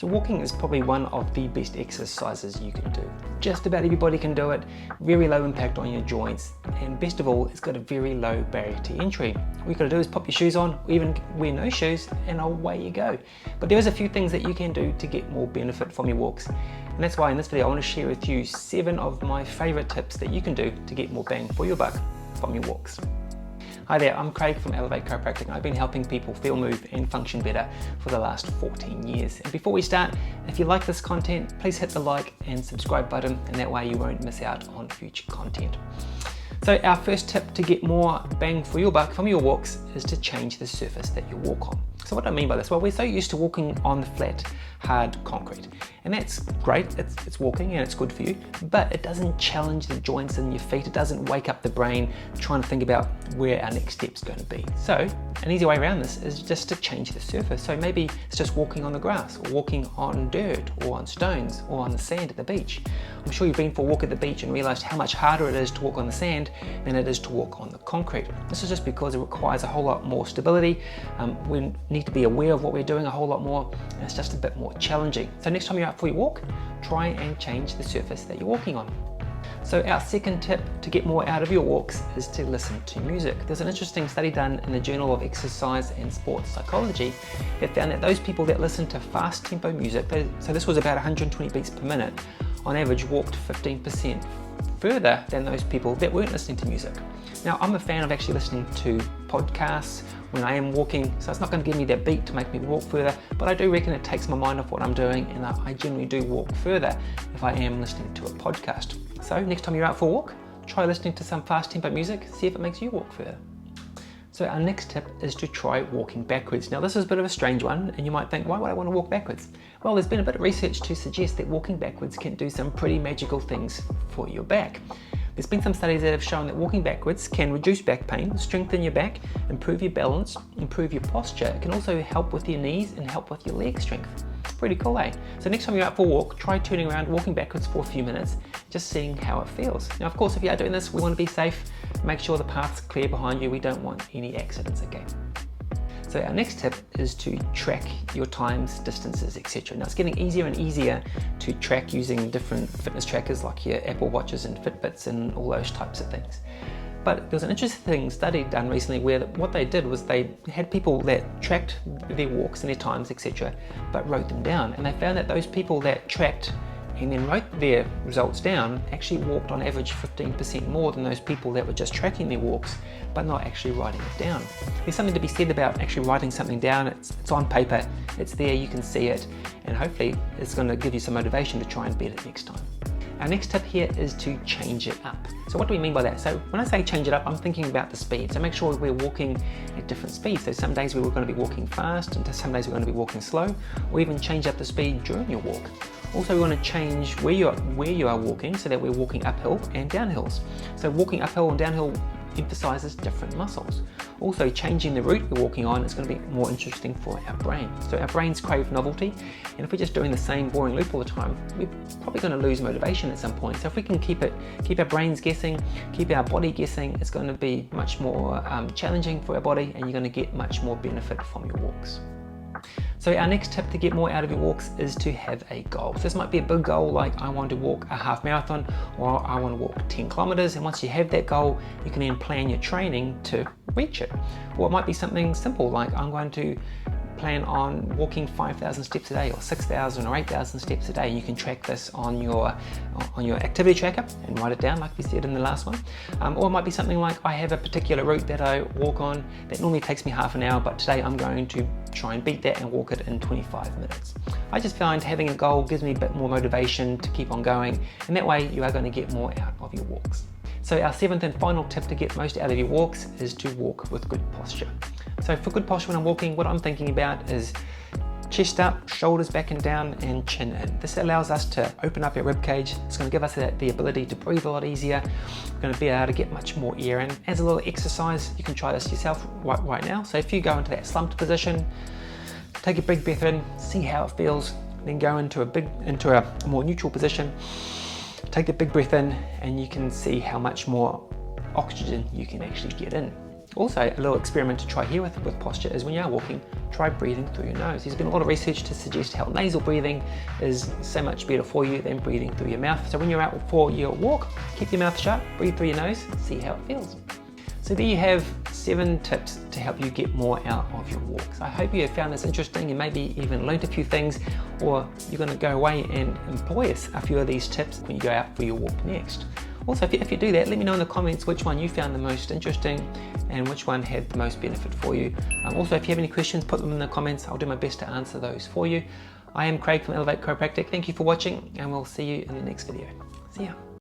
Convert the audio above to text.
So walking is probably one of the best exercises you can do. Just about everybody can do it, very low impact on your joints, and best of all, it's got a very low barrier to entry. All you gotta do is pop your shoes on, or even wear no shoes, and away you go. But there is a few things that you can do to get more benefit from your walks. And that's why in this video I want to share with you 7 of my favorite tips that you can do to get more bang for your buck from your walks. Hi there, I'm Craig from Chiropractic, and I've been helping people feel, move and function better for the last 14 years. And before we start, if you like this content, please hit the like and subscribe button, and that way you won't miss out on future content. So our first tip to get more bang for your buck from your walks is to change the surface that you walk on. So what do I mean by this? Well, we're so used to walking on the flat, hard concrete, and that's great, it's walking and it's good for you, but it doesn't challenge the joints in your feet, it doesn't wake up the brain trying to think about where our next step's going to be. So an easy way around this is just to change the surface. So maybe it's just walking on the grass, or walking on dirt, or on stones, or on the sand at the beach. I'm sure you've been for a walk at the beach and realised how much harder it is to walk on the sand than it is to walk on the concrete. This is just because it requires a whole lot more stability. We need to be aware of what we're doing a whole lot more, and it's just a bit more challenging. So next time you're out for your walk, try and change the surface that you're walking on. So our second tip to get more out of your walks is to listen to music. There's an interesting study done in the Journal of Exercise and Sports Psychology that found that those people that listen to fast tempo music, so this was about 120 beats per minute, on average walked 15% further than those people that weren't listening to music. Now, I'm a fan of actually listening to podcasts when I am walking, so it's not going to give me that beat to make me walk further, but I do reckon it takes my mind off what I'm doing, and I generally do walk further if I am listening to a podcast. So next time you're out for a walk, try listening to some fast tempo music, see if it makes you walk further. So our next tip is to try walking backwards. Now this is a bit of a strange one, and you might think, why would I want to walk backwards? Well, there's been a bit of research to suggest that walking backwards can do some pretty magical things for your back. There's been some studies that have shown that walking backwards can reduce back pain, strengthen your back, improve your balance, improve your posture. It can also help with your knees and help with your leg strength. Pretty cool, eh? So next time you're out for a walk, try turning around, walking backwards for a few minutes, just seeing how it feels. Now, of course, if you are doing this, we want to be safe. Make sure the path's clear behind you. We don't want any accidents, okay? So our next tip is to track your times, distances, etc. Now it's getting easier and easier to track using different fitness trackers like your Apple Watches and Fitbits and all those types of things. But there was an interesting study done recently where what they did was they had people that tracked their walks and their times, etc., but wrote them down. And they found that those people that tracked and then wrote their results down actually walked on average 15% more than those people that were just tracking their walks but not actually writing it down. There's something to be said about actually writing something down. It's on paper, it's there, you can see it, and hopefully it's going to give you some motivation to try and beat it next time. Our next tip here is to change it up. So what do we mean by that? So when I say change it up, I'm thinking about the speed. So make sure we're walking at different speeds. So some days we're going to be walking fast, and some days we're going to be walking slow, or even change up the speed during your walk. Also, we want to change where you are walking so that we're walking uphill and downhills. So walking uphill and downhill emphasizes different muscles. Also, changing the route we're walking on is going to be more interesting for our brain. So our brains crave novelty, and if we're just doing the same boring loop all the time, we're probably going to lose motivation at some point. So if we can keep our brains guessing, keep our body guessing, it's going to be much more challenging for our body, and you're going to get much more benefit from your walks. So our next tip to get more out of your walks is to have a goal. So this might be a big goal like I want to walk a half marathon, or I want to walk 10 kilometers, and once you have that goal, you can then plan your training to reach it. Or it might be something simple like I'm going to plan on walking 5,000 steps a day, or 6,000 or 8,000 steps a day. You can track this on your activity tracker and write it down like we said in the last one. Or it might be something like I have a particular route that I walk on that normally takes me half an hour, but today I'm going to try and beat that and walk it in 25 minutes. I just find having a goal gives me a bit more motivation to keep on going, and that way you are going to get more out of your walks. So our 7th and final tip to get most out of your walks is to walk with good posture. So for good posture when I'm walking, what I'm thinking about is chest up, shoulders back and down, and chin in. This allows us to open up our rib cage. It's going to give us the ability to breathe a lot easier. We're going to be able to get much more air in. As a little exercise, you can try this yourself right now. So if you go into that slumped position, take a big breath in, see how it feels, then go into a more neutral position. Take the big breath in, and you can see how much more oxygen you can actually get in. Also, a little experiment to try here with posture is when you are walking, try breathing through your nose. There's been a lot of research to suggest how nasal breathing is so much better for you than breathing through your mouth. So when you're out for your walk, keep your mouth shut, breathe through your nose, see how it feels. So there you have 7 tips to help you get more out of your walks. I hope you have found this interesting and maybe even learnt a few things, or you're going to go away and employ a few of these tips when you go out for your walk next. Also, if you do that, let me know in the comments which one you found the most interesting and which one had the most benefit for you. Also, if you have any questions, put them in the comments. I'll do my best to answer those for you. I am Craig from Elevate Chiropractic. Thank you for watching, and we'll see you in the next video. See ya.